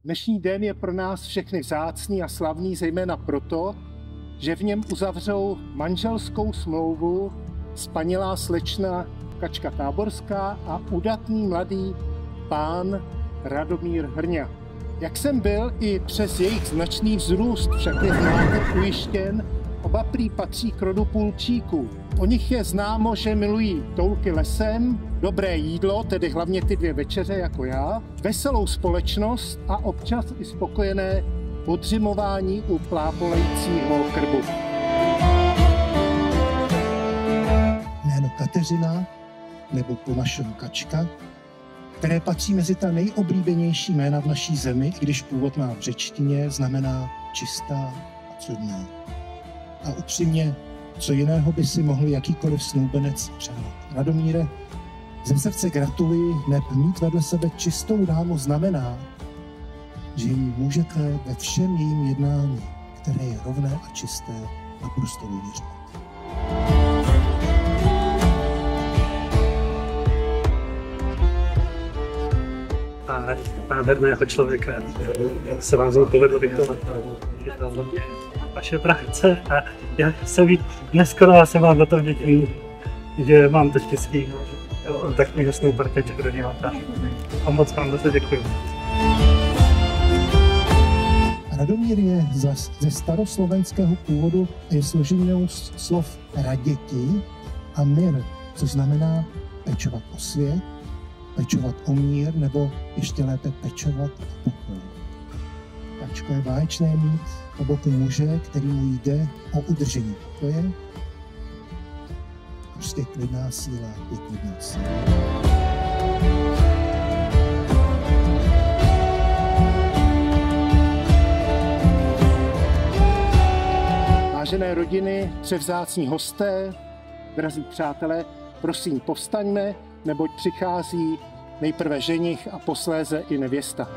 Dnešní den je pro nás všechny vzácný a slavný zejména proto, že v něm uzavřou manželskou smlouvu spanilá slečna Kačka Táborská a udatný mladý pán Radomír Hrňa. Jak jsem byl i přes jejich značný vzrůst však je znáte ujištěn, oba prý patří k rodu půlčíků. O nich je známo, že milují toulky lesem, dobré jídlo, tedy hlavně ty 2 večeře jako já, veselou společnost a občas i spokojené podřimování u plápolejícího krbu. Jméno Kateřina, nebo po našemu Kačka, které patří mezi ta nejoblíbenější jména v naší zemi, i když původ má v řečtině, znamená čistá a cudná. A upřímně, co jiného by si mohl jakýkoliv snoubenec přát. Radomíre, ze srdce gratuluji, neb mít vedle sebe čistou dámu znamená, že jí můžete ve všem jejím jednání, které je rovné a čisté, naprosto důvěřovat. A nádherného člověka se vám znovu povedlo vychovat. Vaše práce a já jsem víc neskonal, jsem vám za to vděčný, že mám to štěstí tak úžasnou parťačku do něvata. A moc vám zase děkuji. Radomír je ze staroslovenského původu a je složenou slov raděti a mir, což znamená pečovat o svět, pečovat o mír, nebo ještě lépe pečovat o pokoj. Kačko je báječné mít po boku muže, který mu jde o udržení pokoje. Prostě klidná síla je klidná síla. Vážené rodiny, převzácní hosté, drazí přátelé, prosím povstaňme, neboť přichází nejprve ženich a posléze i nevěsta.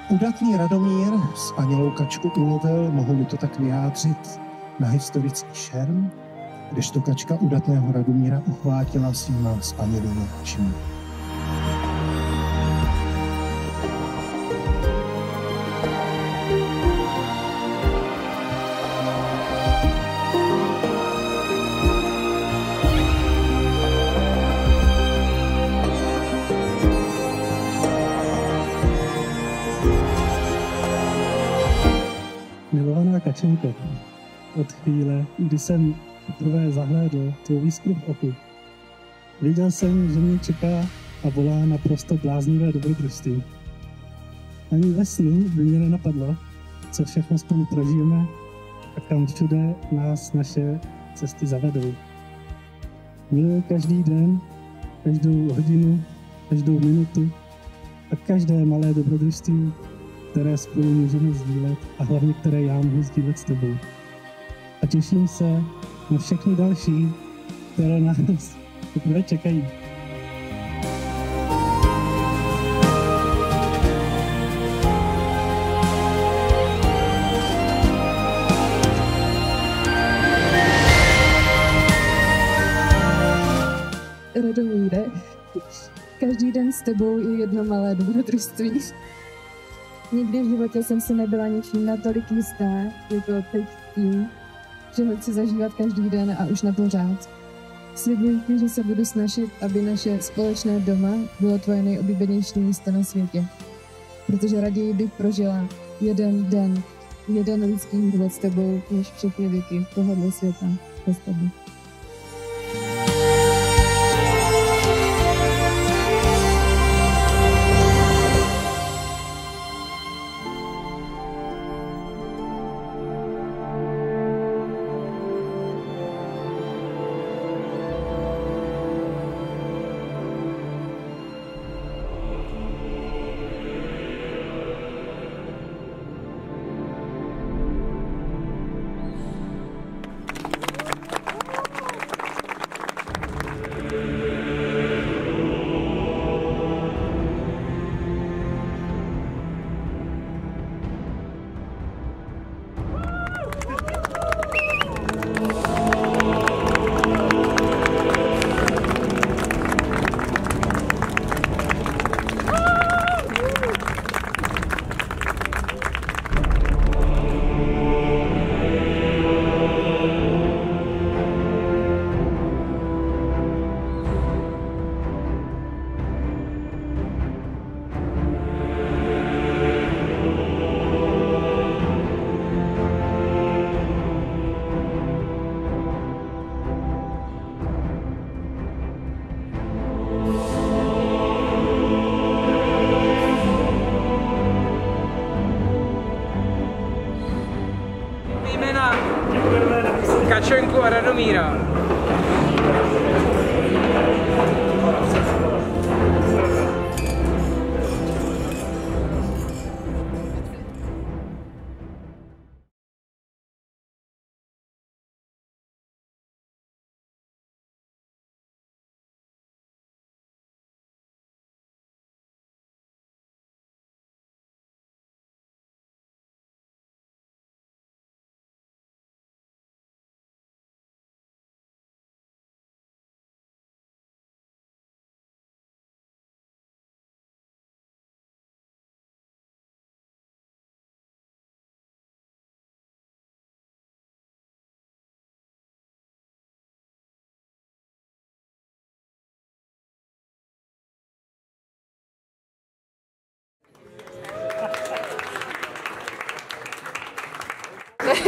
Udatný Radomír spanilou Kačku ulovil, mohu to tak vyjádřit, na historický šerm, kdežto Kačka udatného Radomíra uchvátila svýma spanilými očima. Milovaná Kačenko, od chvíle, kdy jsem poprvé zahlédl tvou jiskru v oku, věděl jsem, že mě čeká a volá naprosto bláznivé dobrodružství. Ani ve snu by mě nenapadlo, co všechno spolu prožijeme a kam všude nás naše cesty zavedou. Miluji každý den, každou hodinu, každou minutu a každé malé dobrodružství, které spolu můžeme sdílet a hlavně které já mohu sdílet s tebou. A těším se na všechny další, které nás teprve čekají. Radomíre, každý den s tebou je jedno malé dobrodružství. Nikdy v životě jsem si nebyla ničím natolik jistá, jako teď tím, že ho chci zažívat každý den a už na pořád. Slibuji ti, že se budu snažit, aby naše společné doma bylo tvoje nejoblíbenější místo na světě. Protože raději bych prožila jeden den, jeden lidský život s tebou, než všechny věky tohohle světa bez tebe. Sušenku a Radomíra.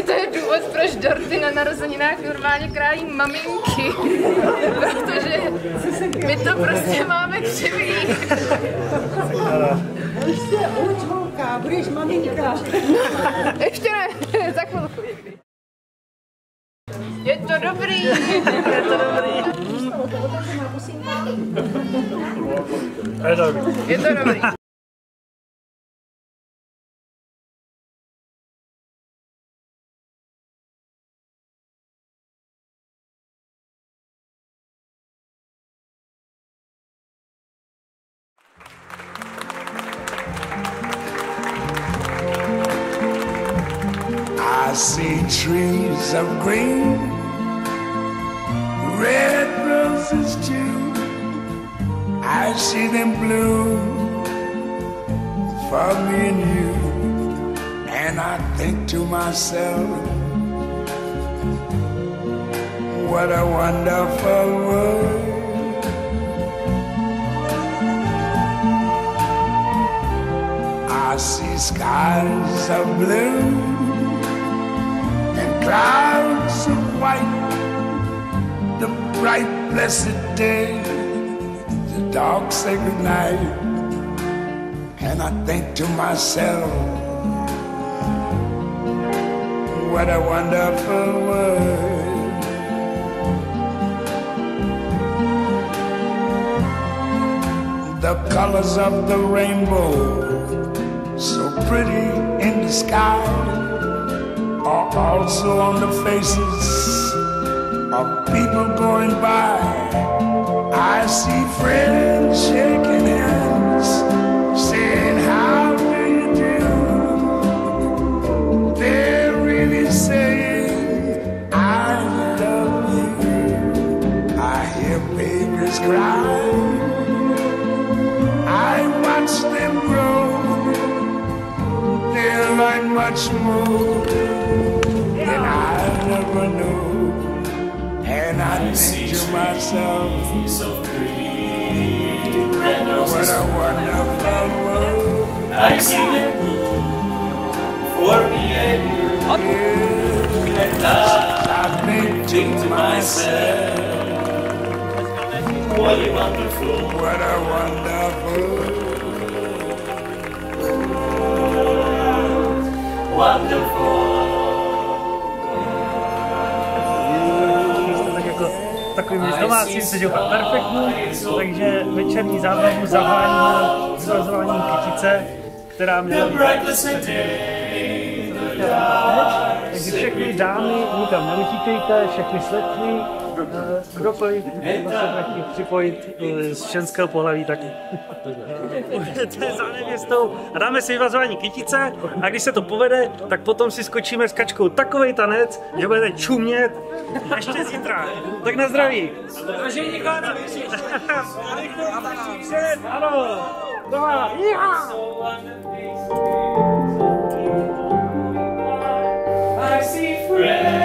To je důvod, proč dorty na narozeninách normálně krájí maminky. Protože my to prostě máme křivý. Ještě uč, holka, budeš maminka. Ještě ne, za chvilku. Je to dobrý. Je to dobrý. Je to dobrý. I see trees of green, red roses too. I see them bloom for me and you. And I think to myself, what a wonderful world. I see skies of blue, clouds of white, the bright blessed day, the dark sacred night. And I think to myself, what a wonderful world. The colors of the rainbow, so pretty in the sky, are also on the faces of people going by. I see friends shaking hands, saying, how do you do? They're really saying, I love you. I hear babies cry, I watch them grow. They'll learn much more than I never knew. And I think to myself, what a wonderful world. I see them for me and you. And I think to myself, what a wonderful, what a wonderful, wonderful. Takovým domácím se dělá perfektní, takže večerní zábavu zavání zvazováním kytice, která měla takže všechny dámy nikam neutíkejte, všechny slečny, kdokoliv se chtějí připojit z ženského pohlaví, tak budete za nevěstou a dáme si vyvazování kytice a když se to povede, tak potom si skočíme s Kačkou takovej tanec, že budete čumět ještě zítra. Tak na zdraví! Ano! Doma! I see friends.